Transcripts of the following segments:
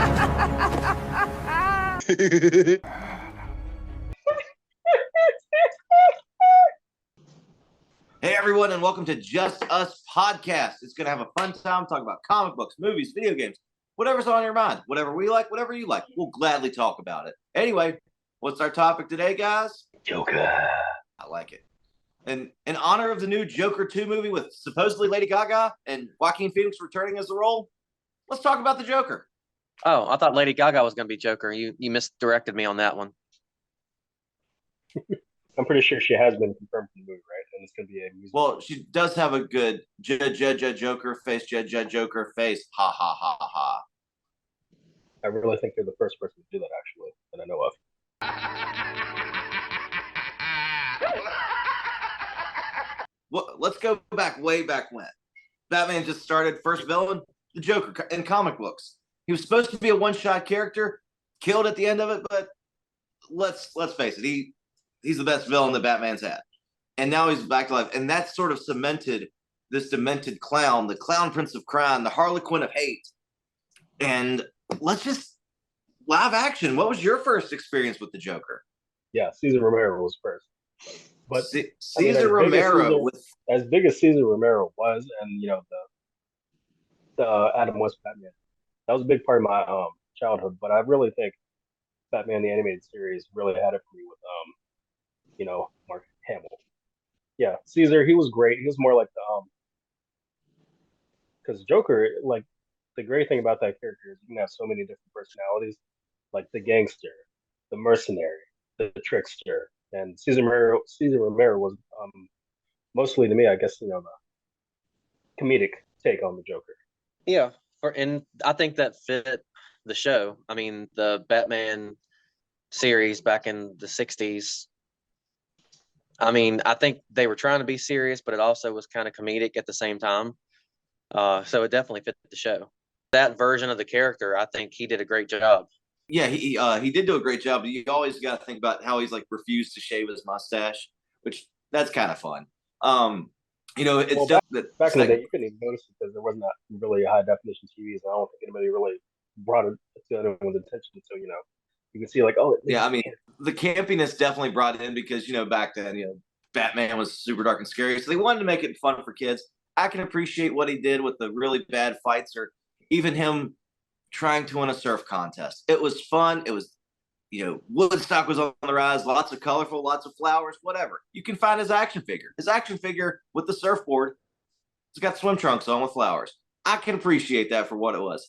Hey everyone, and welcome to Just Us Podcast. It's going to have a fun time talking about comic books, movies, video games, whatever's on your mind, whatever we like, whatever you like. We'll gladly talk about it. Anyway, what's our topic today, guys? Joker. I like it. And in honor of the new Joker 2 movie with supposedly Lady Gaga and Joaquin Phoenix returning as the role, let's talk about the Joker. Oh, I thought Lady Gaga was going to be Joker. You misdirected me on that one. I'm pretty sure she has been confirmed for the movie, right? And it's going to be a musical. Well, she does have a good Joker face, Joker face. Ha ha ha ha. I really think they're the first person to do that, actually, that I know of. Well, let's go back way back when. Batman just started, first villain, the Joker in comic books. He was supposed to be a one-shot character, killed at the end of it, but let's face it, he's the best villain that Batman's had. And now he's back to life. And that sort of cemented this demented clown, the clown prince of crime, the Harlequin of hate. And let's just live action. What was your first experience with the Joker? Yeah, Cesar Romero was first. But Cesar Romero, as big as Cesar Romero was, and the Adam West Batman, that was a big part of my childhood. But I really think Batman the Animated Series really had it for me with Mark Hamill. Yeah, Caesar, he was great. He was more like the because Joker, like the great thing about that character is you can have so many different personalities, like the gangster, the mercenary, the trickster, and Cesar Romero was mostly to me, I guess, the comedic take on the Joker. Yeah, and I think that fit the show. I mean, the Batman series back in the 60s. I mean, I think they were trying to be serious, but it also was kind of comedic at the same time. So it definitely fit the show. That version of the character, I think he did a great job. Yeah, he did do a great job. But you always got to think about how he's like refused to shave his mustache, which that's kind of fun. It's back in the day, you couldn't even notice it because there was not really a high definition TV, so I don't think anybody really brought it to anyone's attention until you can see like, oh yeah, I mean the campiness definitely brought it in because back then Batman was super dark and scary, so they wanted to make it fun for kids. I can appreciate what he did with the really bad fights, or even him trying to win a surf contest. It was fun. It was, Woodstock was on the rise, lots of colorful, lots of flowers, whatever. You can find his action figure. His action figure with the surfboard, it's got swim trunks on with flowers. I can appreciate that for what it was.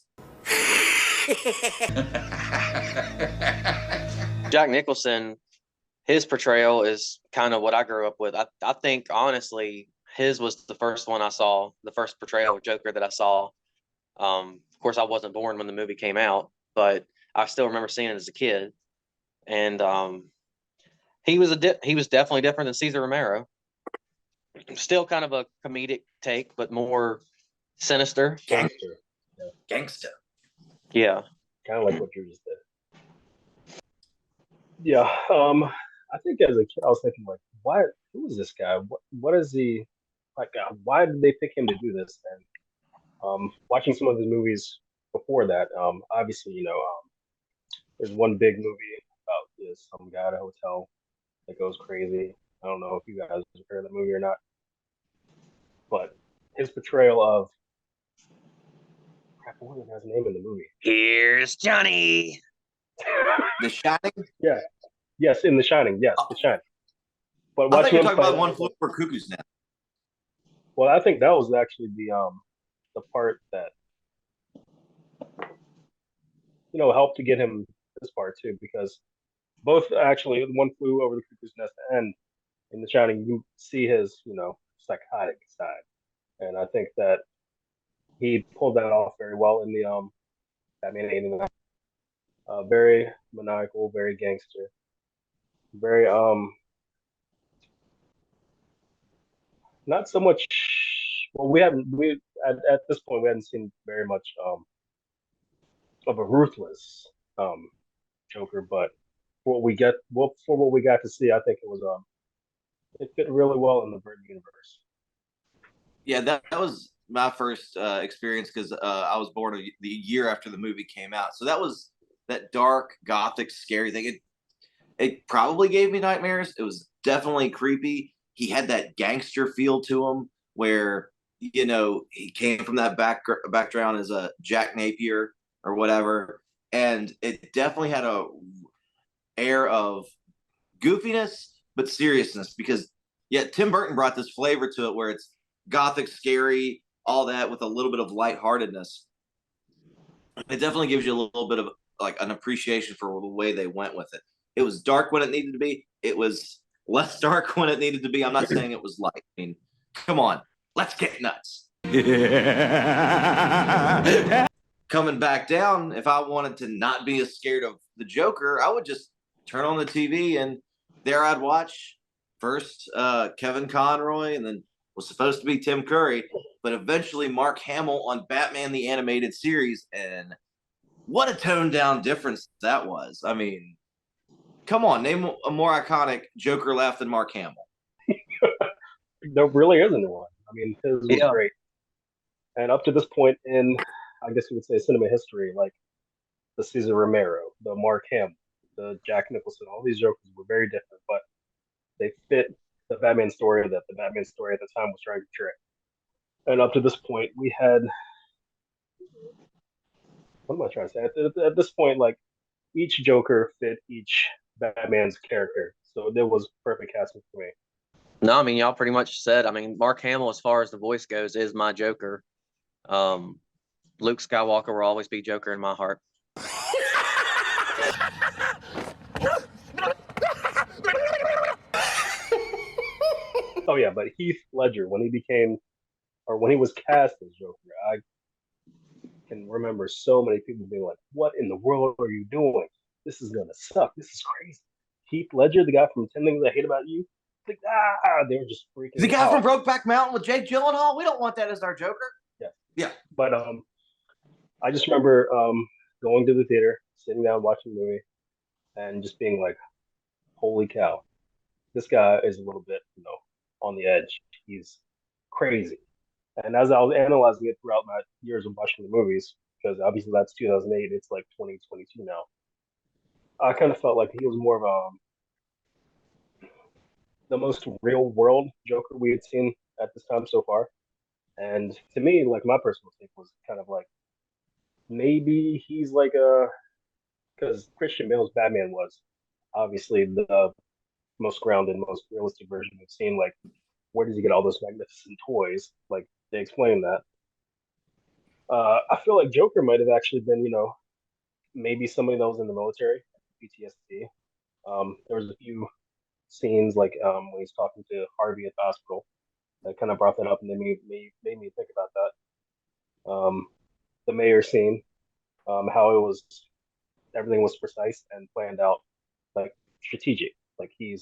Jack Nicholson, his portrayal is kind of what I grew up with. I think, honestly, his was the first one I saw, the first portrayal of Joker that I saw. Of course, I wasn't born when the movie came out, but I still remember seeing it as a kid. And he was definitely different than Cesar Romero. Still kind of a comedic take, but more sinister. Gangster. Yeah. Kind of like what you just did. Yeah. I think as a kid, I was thinking like, who is this guy? What is he like? Why did they pick him to do this? And watching some of his movies before that, obviously, there's one big movie about some guy at a hotel that goes crazy. I don't know if you guys have heard of the movie or not, but his portrayal of what was his name in the movie? Here's Johnny. The Shining? Yeah. Yes, in The Shining. Yes, The Shining. But I think you're talking about One Flew Over Cuckoo's Nest. Well, I think that was actually the part that helped to get him this part too, because both actually One Flew Over the Cuckoo's Nest and in The Shining you see his psychotic side, and I think that he pulled that off very well in the Batman 89. Very maniacal, very gangster, very not so much. Well, we at this point we hadn't seen very much of a ruthless Joker, but for what we got to see, I think it was it fit really well in the Bird universe. Yeah, that was my first experience because I was born the year after the movie came out. So that was that dark, gothic, scary thing. It probably gave me nightmares. It was definitely creepy. He had that gangster feel to him where, he came from that background as a Jack Napier or whatever. And it definitely had a air of goofiness, but seriousness because, yeah, Tim Burton brought this flavor to it where it's gothic, scary, all that with a little bit of lightheartedness. It definitely gives you a little bit of like an appreciation for the way they went with it. It was dark when it needed to be. It was less dark when it needed to be. I'm not saying it was light. I mean, come on, let's get nuts. Coming back down, if I wanted to not be as scared of the Joker, I would just turn on the TV and there I'd watch first Kevin Conroy and then was supposed to be Tim Curry, but eventually Mark Hamill on Batman the Animated Series. And what a toned down difference that was. I mean, come on, name a more iconic Joker laugh than Mark Hamill. There really isn't one. I mean, his was great. And up to this point in, I guess you would say, cinema history, like the Cesar Romero, the Mark Hamill, the Jack Nicholson, all these Jokers were very different, but they fit the Batman story that the Batman story at the time was trying to portray. And up to this point, we had, what am I trying to say? At this point, like each Joker fit each Batman's character, so there was perfect casting for me. No, I mean, y'all pretty much said. I mean, Mark Hamill, as far as the voice goes, is my Joker. Luke Skywalker will always be Joker in my heart. Oh yeah, but Heath Ledger, when he was cast as Joker, I can remember so many people being like, "What in the world are you doing? This is gonna suck. This is crazy." Heath Ledger, the guy from 10 Things I Hate About You, like they were just freaking. The guy from Brokeback Mountain with Jake Gyllenhaal. We don't want that as our Joker. Yeah. But I just remember going to the theater, sitting down, watching the movie, and just being like, "Holy cow, this guy is a little bit, on the edge. He's crazy." And as I was analyzing it throughout my years of watching the movies, because obviously that's 2008, it's like 2022 now. I kind of felt like he was more of the most real world Joker we had seen at this time so far. And to me, like my personal take was kind of like maybe he's like because Christian Bale's Batman was obviously the most grounded, most realistic version we've seen. Like, where does he get all those magnificent toys? Like, they explain that. I feel like Joker might have actually been, maybe somebody that was in the military, PTSD. There was a few scenes like when he's talking to Harvey at the hospital that kind of brought that up, and they made me think about that. The mayor scene, how it was, everything was precise and planned out, like strategic. Like I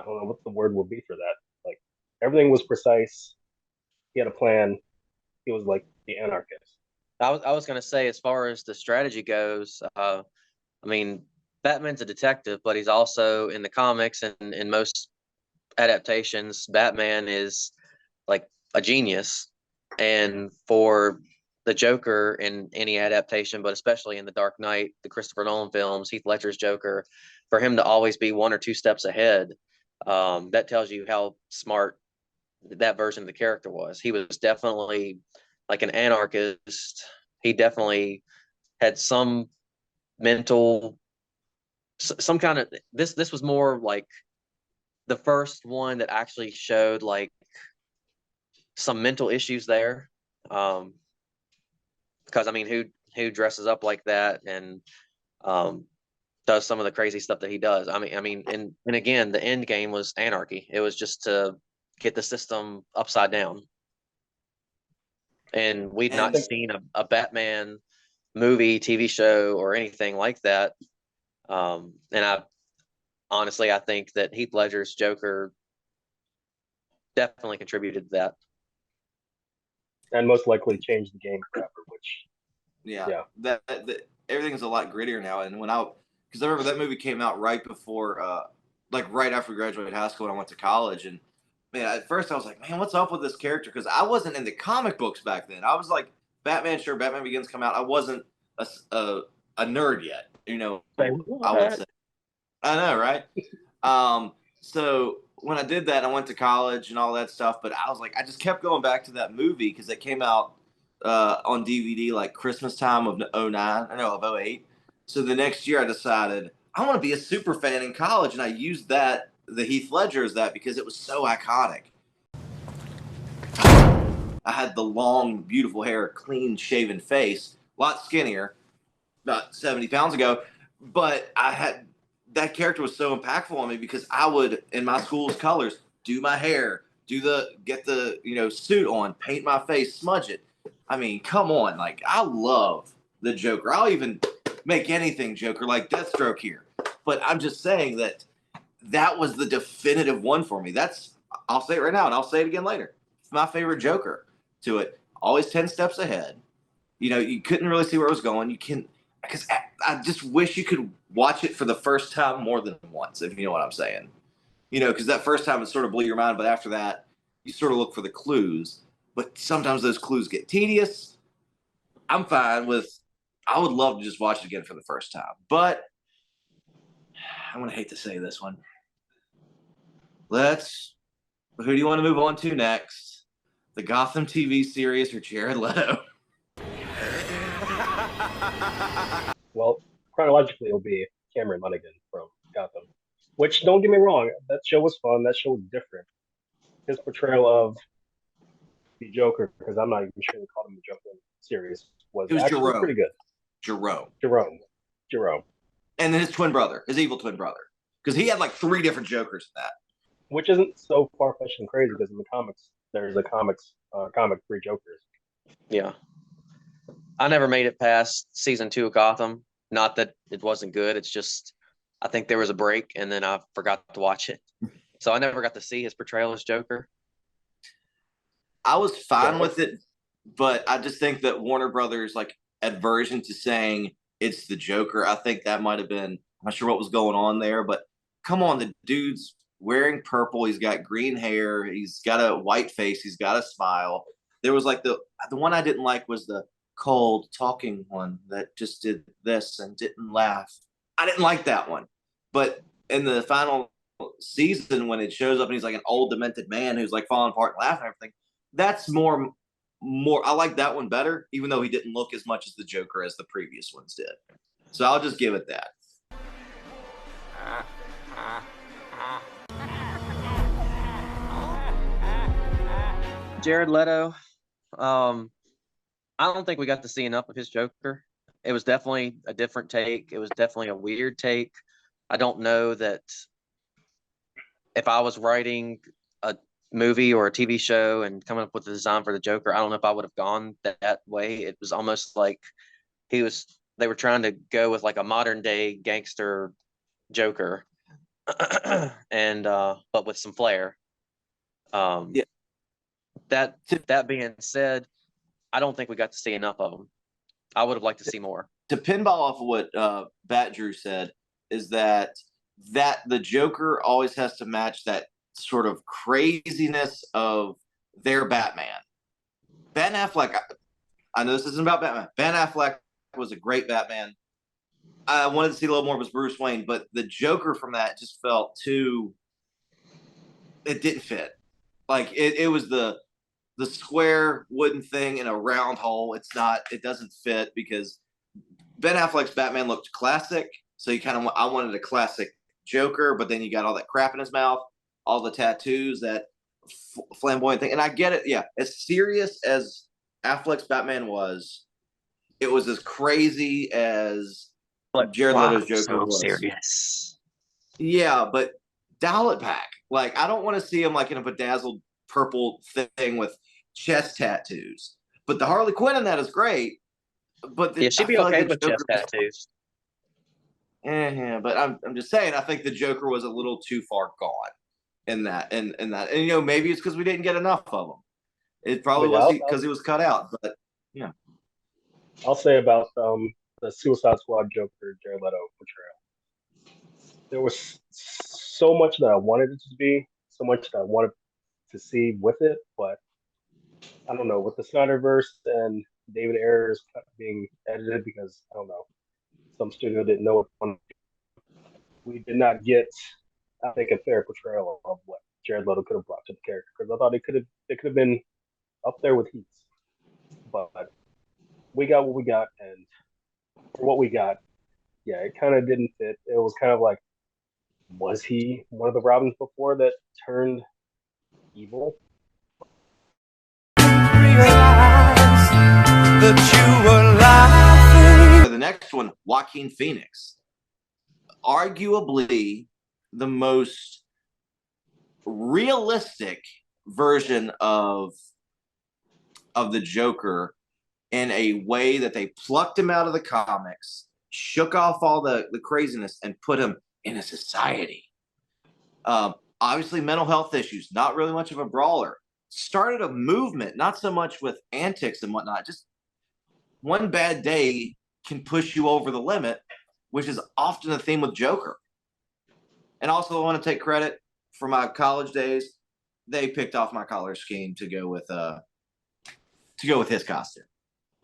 don't know what the word would be for that. Like everything was precise. He had a plan. He was like the anarchist. I was going to say, as far as the strategy goes, I mean, Batman's a detective, but he's also in the comics and in most adaptations, Batman is like a genius. And for the Joker in any adaptation, but especially in the Dark Knight, the Christopher Nolan films, Heath Ledger's Joker, for him to always be 1 or 2 steps ahead, that tells you how smart that version of the character was. He was definitely like an anarchist. He definitely had some mental, some kind of, this was more like the first one that actually showed like some mental issues there. Because I mean, who dresses up like that and does some of the crazy stuff that he does? I mean, and again, the end game was anarchy. It was just to get the system upside down. And we'd not seen a Batman movie, TV show, or anything like that. And I think that Heath Ledger's Joker definitely contributed to that. And most likely changed the game forever, which that everything's a lot grittier now. And because I remember that movie came out right before, like right after we graduated high school and I went to college, and man, at first I was like, man, what's up with this character? Because I wasn't into comic books back then. I was like, Batman, sure, Batman Begins come out. I wasn't a nerd yet, Like, I would what? say. I know, right? So when I did that, I went to college and all that stuff. But I was like, I just kept going back to that movie because it came out on DVD like Christmas time of '09, I know of '08. So the next year, I decided I want to be a super fan in college, and I used the Heath Ledger as that because it was so iconic. I had the long, beautiful hair, clean shaven face, a lot skinnier, about 70 pounds ago. But that character was so impactful on me because I would, in my school's colors, do my hair, get the suit on, paint my face, smudge it. I mean, come on, like I love the Joker. I'll even make anything Joker, like Deathstroke here. But I'm just saying that was the definitive one for me. I'll say it right now, and I'll say it again later. It's my favorite Joker. To it, always 10 steps ahead. You couldn't really see where it was going. Because I just wish you could watch it for the first time more than once, if you know what I'm saying. Because that first time it sort of blew your mind, but after that, you sort of look for the clues. But sometimes those clues get tedious. I'm fine with. I would love to just watch it again for the first time, but I'm gonna hate to say this one. Who do you want to move on to next? The Gotham TV series or Jared Leto? Well, chronologically, it'll be Cameron Monaghan from Gotham. Which, don't get me wrong, that show was fun. That show was different. His portrayal of the Joker, because I'm not even sure they called him the Joker in the series, was It was actually pretty good. Jerome. And then his twin brother, his evil twin brother. Because he had like 3 different Jokers in that. Which isn't so far-fetched and crazy, because in the comics, there's a comic 3 Jokers. Yeah. I never made it past season 2 of Gotham. Not that it wasn't good. It's just, I think there was a break and then I forgot to watch it. So I never got to see his portrayal as Joker. I was fine with it, but I just think that Warner Brothers like aversion to saying it's the Joker. I think that might have been, I'm not sure what was going on there, but come on, the dude's wearing purple. He's got green hair. He's got a white face. He's got a smile. There was like the one I didn't like was the cold talking one that just did this and didn't laugh. I didn't like that one. But in the final season, when it shows up and he's like an old demented man who's like falling apart and laughing and everything, that's more I like that one better, even though he didn't look as much as the Joker as the previous ones did. So I'll just give it that. Jared Leto, I don't think we got to see enough of his Joker. It was definitely a different take. It was definitely a weird take. I don't know that if I was writing a movie or a TV show and coming up with a design for the Joker, I don't know if I would have gone that way. It was almost like they were trying to go with like a modern day gangster Joker and but with some flair. Yeah. That being said, I don't think we got to see enough of them. I would have liked to see more. To pinball off of what Bat Drew said is that the Joker always has to match that sort of craziness of their Batman. Ben Affleck, I know this isn't about Batman. Ben Affleck was a great Batman. I wanted to see a little more of his Bruce Wayne, but the Joker from that just felt it didn't fit. Like it was the square wooden thing in a round hole. It doesn't fit because Ben Affleck's Batman looked classic. So I wanted a classic Joker, but then you got all that crap in his mouth, all the tattoos, that flamboyant thing. And I get it. Yeah. As serious as Affleck's Batman was, it was as crazy as Jared Leto's Joker was. Serious. Yeah, but dial it back. Like, I don't want to see him like in a bedazzled purple thing with chest tattoos. But the Harley Quinn in that is great. But she'd be okay with chest tattoos. Yeah, but I'm just saying, I think the Joker was a little too far gone in that. And maybe it's because we didn't get enough of him. It probably was because he was cut out. But yeah, I'll say about the Suicide Squad Joker Jared Leto portrayal. There was so much that I wanted it to be, so much that I wanted to see with it, but I don't know, with the Snyderverse and David Ayer's cut being edited because I don't know, some studio didn't know it. We did not get, I think, a fair portrayal of what Jared Leto could have brought to the character because I thought it could have been up there with Heath, but we got what we got, and for what we got, yeah, it kind of didn't fit. It was kind of like, was he one of the Robins before that turned evil? The next one, Joaquin Phoenix, arguably the most realistic version of the Joker in a way that they plucked him out of the comics, shook off all the craziness, and put him in a society. Obviously, mental health issues, not really much of a brawler. Started a movement, not so much with antics and whatnot, just one bad day can push you over the limit, which is often a theme with Joker. And also, I want to take credit for my college days. They picked off my color scheme to go with his costume.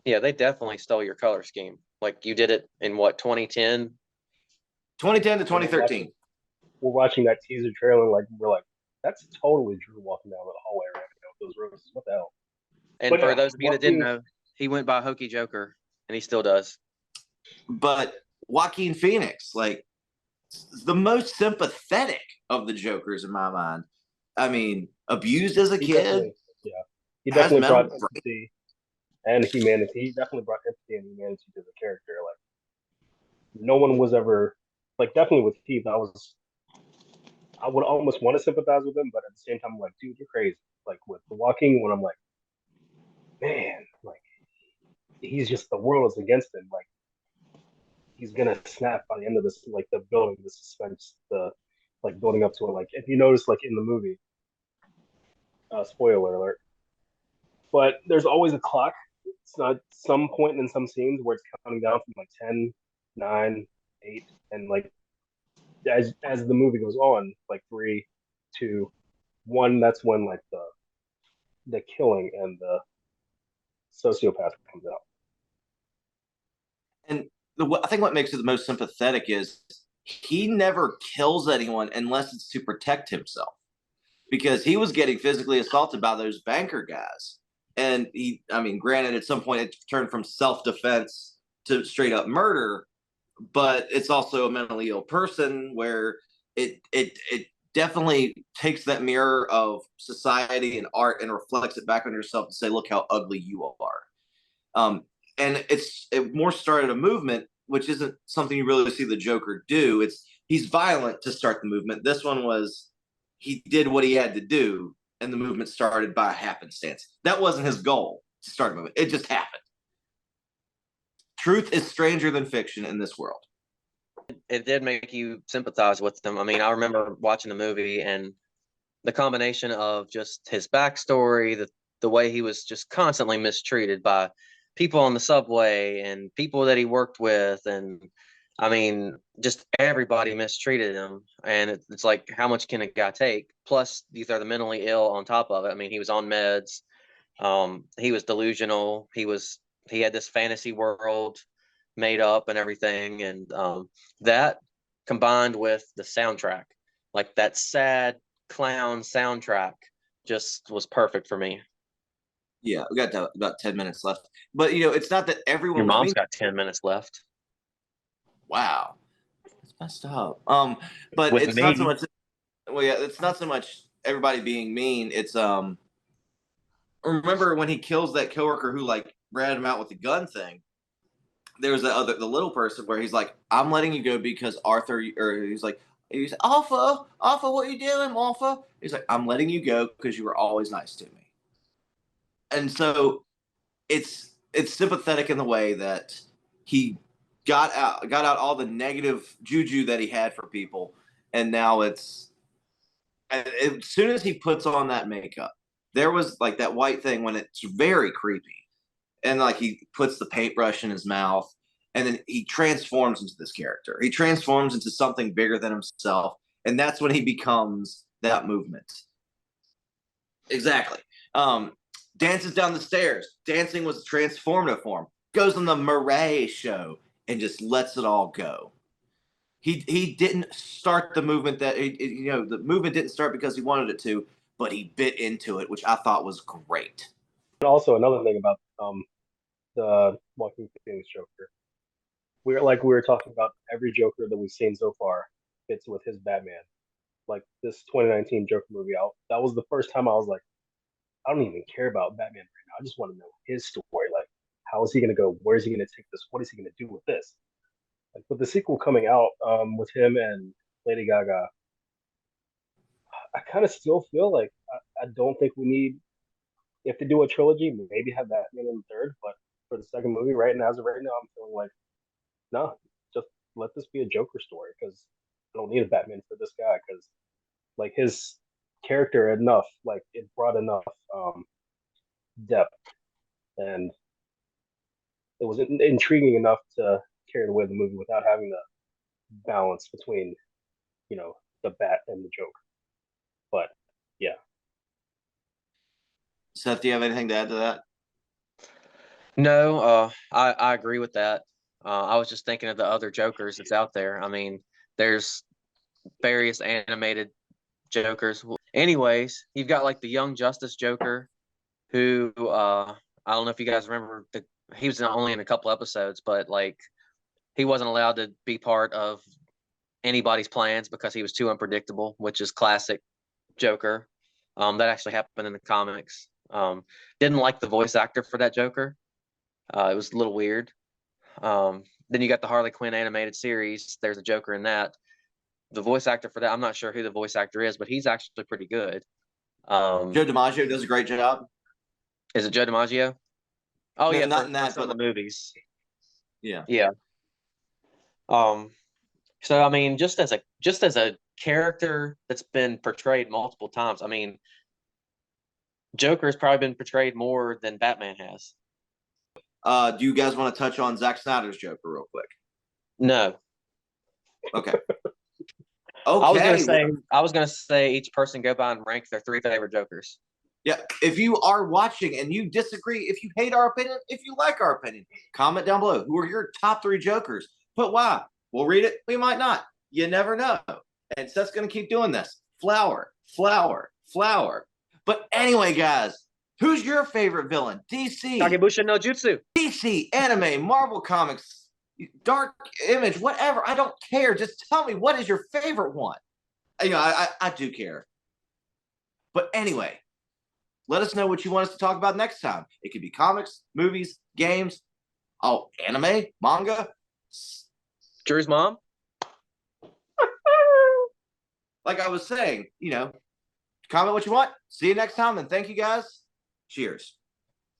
Yeah, they definitely stole your color scheme. Like you did it in what, 2010? 2010 to 2013. We're watching that teaser trailer, like we're like, that's totally Drew walking down the hallway right now with those roses. What the hell? And But for yeah, those of you that didn't know, he went by Hokey Joker, and he still does. But Joaquin Phoenix, like, the most sympathetic of the Jokers in my mind. I mean, abused as a kid. He definitely brought empathy and humanity. He definitely brought empathy and humanity to the character. Like, no one was ever, like, definitely with Heath, I would almost want to sympathize with him, but at the same time, I'm like, dude, you're crazy. Like with the Walking, when I'm like, man, like he's just, the world is against him. Like he's gonna snap by the end of this, like the building, the suspense, the like building up to it. Like if you notice, like in the movie, spoiler alert, but there's always a clock. It's not some point in some scenes where it's counting down from like 10, 9, 8, and like as the movie goes on, like 3, 2, 1. That's when like the killing and the sociopath comes out. And I think what makes it the most sympathetic is he never kills anyone unless it's to protect himself, because he was getting physically assaulted by those banker guys. And granted, at some point it turned from self-defense to straight up murder, but it's also a mentally ill person where it definitely takes that mirror of society and art and reflects it back on yourself and say, look how ugly you are. And it more started a movement, which isn't something you really see the Joker do. He's violent to start the movement. This one was, he did what he had to do, and the movement started by happenstance. That wasn't his goal to start a movement. It just happened. Truth is stranger than fiction in this world. It did make you sympathize with them. I mean, I remember watching the movie and the combination of just his backstory, the way he was just constantly mistreated by people on the subway and people that he worked with, and I mean, just everybody mistreated him. And it's like, how much can a guy take? Plus, these are the mentally ill on top of it. I mean, he was on meds. He was delusional. He had this fantasy world made up and everything, and that combined with the soundtrack, like that sad clown soundtrack, just was perfect for me. Yeah, we got about 10 minutes left, but it's not that everyone. Your mom's got 10 minutes left. Wow, it's messed up. But With it's me. not so much. Well, yeah, it's not so much everybody being mean. It's remember when he kills that coworker who like ratted him out with the gun thing? There was the little person where he's like, I'm letting you go because Arthur, or he's like, Alpha, what are you doing, Alpha? He's like, I'm letting you go because you were always nice to me. And so it's sympathetic in the way that he got out all the negative juju that he had for people, and now as soon as he puts on that makeup, there was like that white thing when it's very creepy, and like he puts the paintbrush in his mouth, and then he transforms into this character. He transforms into something bigger than himself, and that's when he becomes that movement. Exactly. Dances down the stairs. Dancing was transformative for him. Goes on the Murray show and just lets it all go. He didn't start the movement the movement didn't start because he wanted it to, but he bit into it, which I thought was great. And also another thing about the Joaquin Phoenix Joker, we were talking about every Joker that we've seen so far fits with his Batman. Like this 2019 Joker movie, that was the first time I was like, I don't even care about Batman right now. I just want to know his story. Like, how is he going to go? Where is he going to take this? What is he going to do with this? Like, with the sequel coming out with him and Lady Gaga, I kind of still feel like I don't think we need, if they do a trilogy, maybe have Batman in the third. But for the second movie, right now, as of right now, I'm feeling like, no, just let this be a Joker story because I don't need a Batman for this guy because like his character enough, like it brought enough depth and it was intriguing enough to carry away the movie without having the balance between, the Bat and the Joker. But yeah. Seth, do you have anything to add to that? No, I agree with that. I was just thinking of the other Jokers that's out there. I mean, there's various animated Jokers. Anyways, you've got like the Young Justice Joker, who I don't know if you guys remember he was only in a couple episodes, but like he wasn't allowed to be part of anybody's plans because he was too unpredictable, which is classic Joker. That actually happened in the comics. Didn't like the voice actor for that Joker. It was a little weird. Then you got the Harley Quinn animated series. There's a Joker in that. The voice actor for that, I'm not sure who the voice actor is, but he's actually pretty good. Joe DiMaggio does a great job. Is it Joe DiMaggio? Oh No, yeah, not for, in that, some of but the movies. yeah. Yeah. So I mean, just as a character that's been portrayed multiple times, I mean, Joker has probably been portrayed more than Batman has. Do you guys want to touch on Zack Snyder's Joker real quick? No. Okay. I was gonna say each person go by and rank their 3 favorite Jokers. Yeah, if you are watching and you disagree, if you hate our opinion, if you like our opinion, comment down below. Who are your top 3 Jokers? But why? We'll read it. We might not. You never know. And Seth's going to keep doing this. Flower, flower, flower. But anyway, guys, who's your favorite villain? DC. Kagebusha no Jutsu. DC, anime, Marvel Comics, Dark Image, whatever. I don't care. Just tell me, what is your favorite one? I do care. But anyway, let us know what you want us to talk about next time. It could be comics, movies, games, anime, manga. Drew's mom. Like I was saying, comment what you want. See you next time, and thank you guys. Cheers.